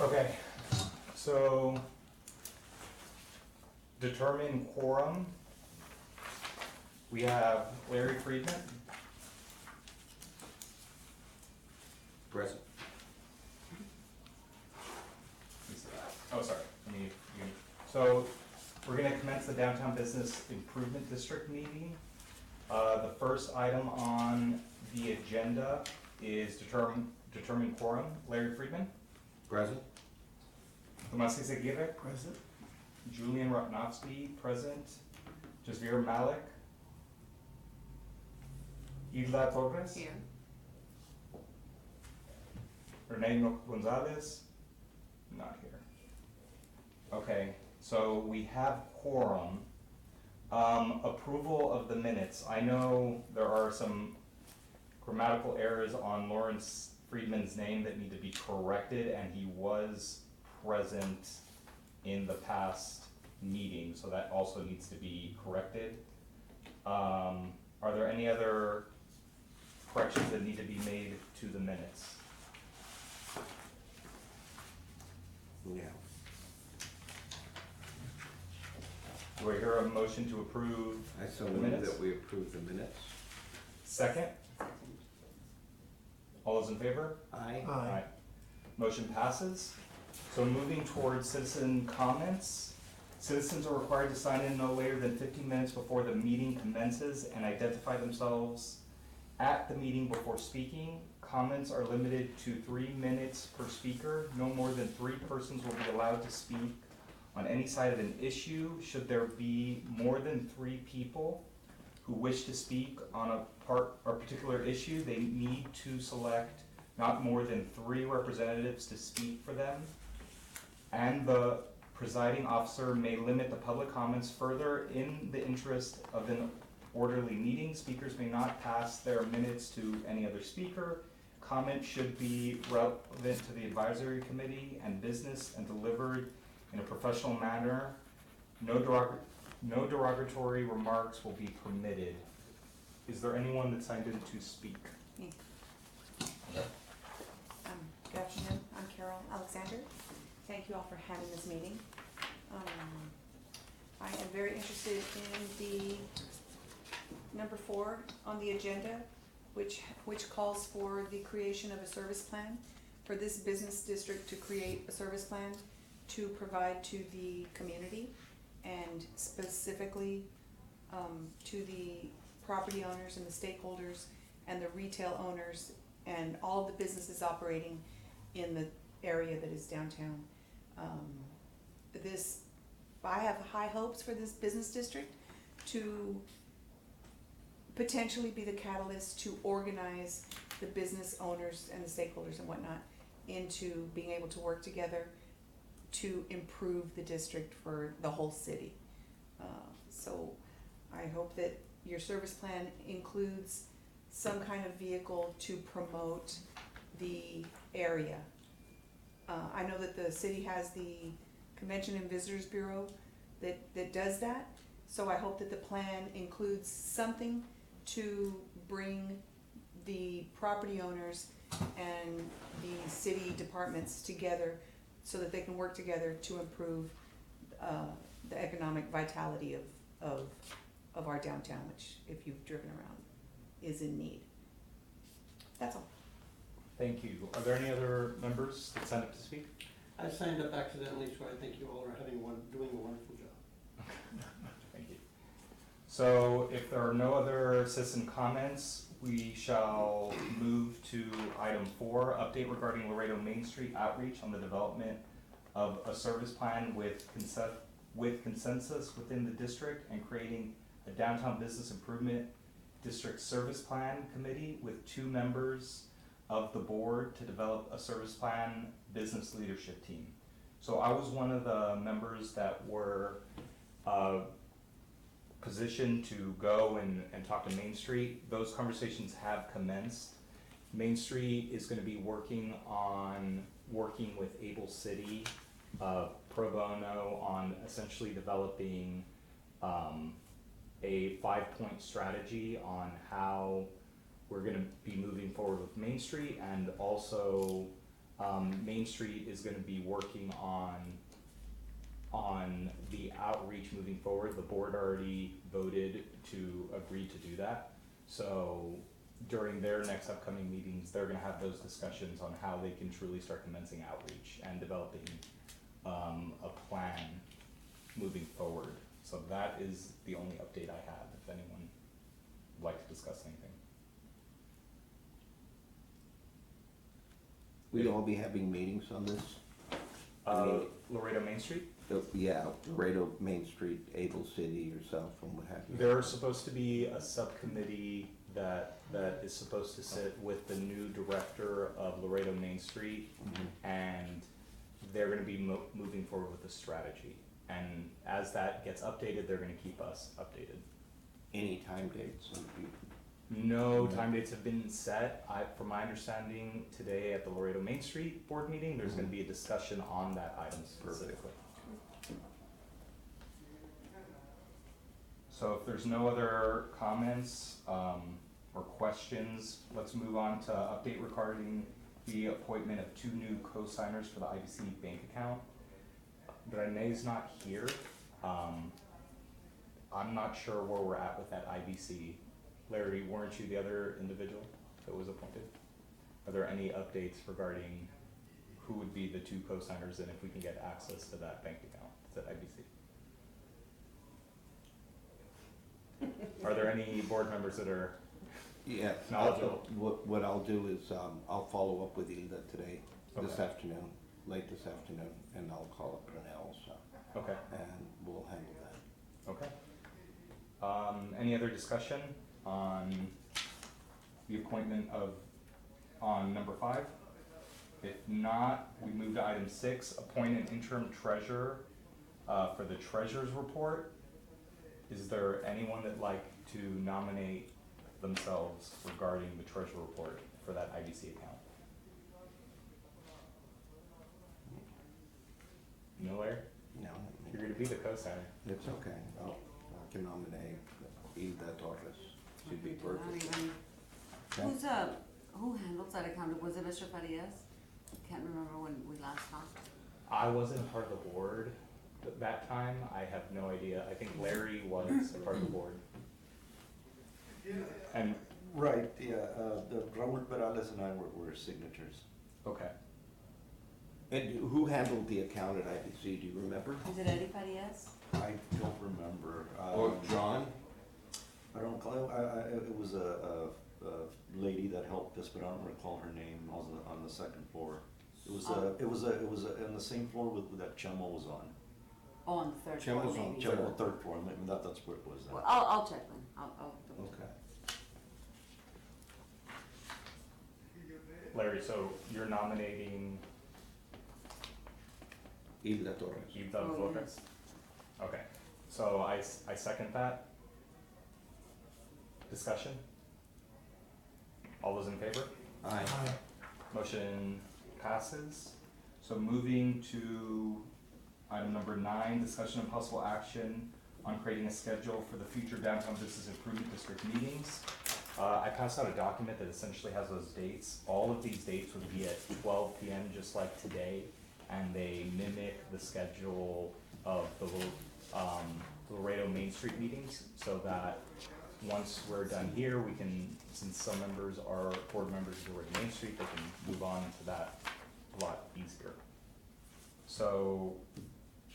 Okay, so determine quorum. We have Larry Friedman, Present. oh, sorry. So we're gonna commence the Downtown Business Improvement District meeting. The first item on the agenda is determine quorum. Larry Friedman, Present. Tomas Aguirre, Present. Julian Rotnowski, present. Jasvir Malik, Hilda Torres, Here. Renee Gonzalez, not here. Okay, so we have quorum. Approval of the minutes. I know there are some grammatical errors on Lawrence Friedman's name that need to be corrected, and he was present in the past meeting, so that also needs to be corrected. Are there any other corrections that need to be made to the minutes? Yeah. Do I hear a motion to approve I so the move minutes? that we approve the minutes. Second? All those in favor? Aye. Aye. Motion passes. So moving towards citizen comments. Citizens are required to sign in no later than 15 minutes before the meeting commences and identify themselves at the meeting before speaking. Comments are limited to 3 minutes per speaker. No more than 3 persons will be allowed to speak on any side of an issue. Should there be more than 3 people who wish to speak on a part or particular issue, they need to select not more than 3 representatives to speak for them. And the presiding officer may limit the public comments further in the interest of an orderly meeting. Speakers may not pass their minutes to any other speaker. Comment should be relevant to the advisory committee and business and delivered in a professional manner. No derogatory remarks will be permitted. Is there anyone that signed in to speak? Me. Good afternoon, I'm Carol Alexander. Thank you all for having this meeting. I am very interested in the number 4 on the agenda, which calls for the creation of a service plan for this business district to create a service plan to provide to the community and specifically to the property owners and the stakeholders and the retail owners and all of the businesses operating in the area that is downtown. I have high hopes for this business district to potentially be the catalyst to organize the business owners and the stakeholders and whatnot into being able to work together to improve the district for the whole city. So I hope that your service plan includes some kind of vehicle to promote the area. I know that the city has the Convention and Visitors Bureau that does that. So I hope that the plan includes something to bring the property owners and the city departments together so that they can work together to improve the economic vitality of our downtown, which, if you've driven around, is in need. That's all. Thank you. Are there any other members that signed up to speak? I signed up accidentally, so I think you all are doing a wonderful job. Thank you. So if there are no other citizen comments, we shall move to item 4, update regarding Laredo Main Street outreach on the development of a service plan with consensus within the district and creating a downtown business improvement district service plan committee with 2 members of the board to develop a service plan business leadership team. So I was one of the members that were positioned to go and talk to Main Street. Those conversations have commenced. Main Street is going to be working with Able City pro bono on essentially developing a 5-point strategy on how we're going to be moving forward with Main Street and also Main Street is gonna be working on the outreach moving forward. The board already voted to agree to do that. So during their next upcoming meetings, they're gonna have those discussions on how they can truly start commencing outreach and developing a plan moving forward. So that is the only update I have, if anyone would like to discuss anything. We'll all be having meetings on this? Laredo Main Street? Yeah, Laredo, Main Street, Able City, yourself, and what have you. There's supposed to be a subcommittee that is supposed to sit with the new director of Laredo Main Street, and they're gonna be moving forward with a strategy. And as that gets updated, they're gonna keep us updated. Any time dates? No time dates have been set. From my understanding, today at the Laredo Main Street board meeting, there's gonna be a discussion on that item specifically. So if there's no other comments, or questions, let's move on to update regarding the appointment of 2 new co-signers for the IBC bank account. Renee's not here. I'm not sure where we're at with that IBC. Larry, weren't you the other individual that was appointed? Are there any updates regarding who would be the 2 co-signers and if we can get access to that bank account, to IBC? Are there any board members that are Yeah, knowledgeable? what I'll do is, I'll follow up with Hilda today, this Okay. afternoon, late this afternoon, and I'll call up Renee also, Okay, and we'll handle that. okay. Any other discussion on the appointment on number 5? If not, we move to item 6, appoint an interim treasurer, for the treasurer's report. Is there anyone that'd like to nominate themselves regarding the treasurer report for that IBC account? No, Larry? No, You're gonna be the co-signer. it's okay, I can nominate Hilda Torres, she'd be Not perfect. even- Who's, who handles that account? Was it Mr. Farias? Can't remember when we last talked. I wasn't part of the board at that time. I have no idea. I think Larry was a part of the board. And, Right, yeah, the Raul Perales and I were signatures. okay. And who handled the account at IBC, do you remember? Is it Eddie Farias? I don't remember. Or John? I don't recall, it was a lady that helped us, but I don't recall her name, on the second floor. It was on the same floor with that Chemo was on. Oh, on the third floor, Chambers on maybe. Third. Chemo, third floor, maybe that's where it was then. Well, I'll check then. I'll. Okay. Larry, so you're nominating Hilda Torres. Hilda Oh, Flores? Okay, so I second that. Discussion? All those in favor? Aye. Motion passes. So moving to item number 9, discussion and possible action on creating a schedule for the future downtown business improvement district meetings. I passed out a document that essentially has those dates. All of these dates would be at 12 p.m. just like today, and they mimic the schedule of the Laredo Main Street meetings, so that once we're done here, we can, since some members are board members of Laredo Main Street, they can move on to that a lot easier. So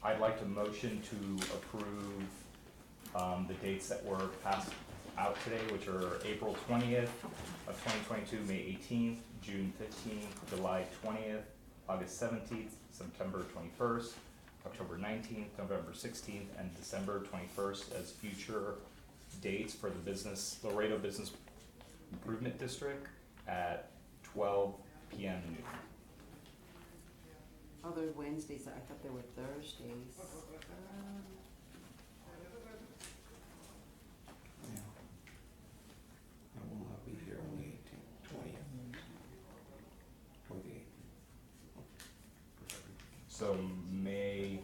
I'd like to motion to approve the dates that were passed out today, which are April 20th of 2022, May 18th, June 15th, July 20th, August 17th, September 21st, October 19th, November 16th, and December 21st as future dates for the Laredo Business Improvement District at 12 p.m. noon. Oh, there's Wednesdays. I thought they were Thursdays. Yeah. I will not be here on the 18th, 20th. Or the 18th. So May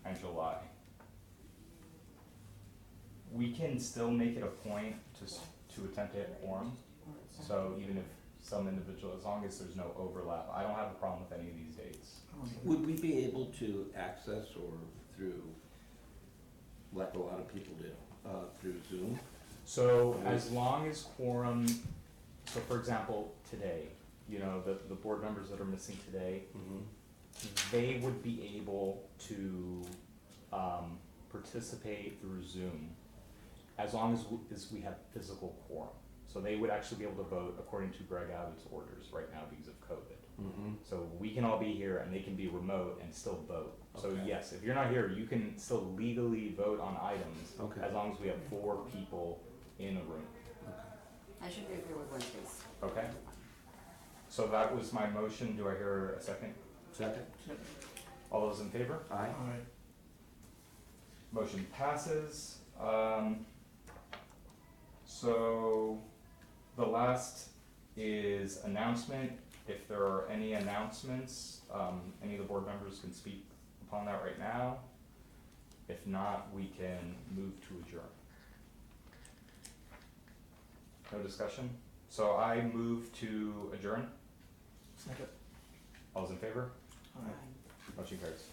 and July. We can still make it a point to attempt to hit quorum. So even if some individual, as long as there's no overlap. I don't have a problem with any of these dates. Would we be able to access or through, like a lot of people do, through Zoom? So as long as quorum, so for example, today, you know, the board members that are missing today, they would be able to, participate through Zoom as long as we have physical quorum. So they would actually be able to vote according to Greg Abbott's orders right now because of COVID. Mm-hmm. So we can all be here and they can be remote and still vote. So Okay. yes, if you're not here, you can still legally vote on items Okay. as long as we have 4 people in a room. I should be okay with Wednesdays. Okay? So that was my motion. Do I hear a second? Second? All those in favor? Aye. Motion passes. So the last is announcement. If there are any announcements, any of the board members can speak upon that right now. If not, we can move to adjourn. No discussion? So I move to adjourn. Second. All those in favor? Aye. Motion carries.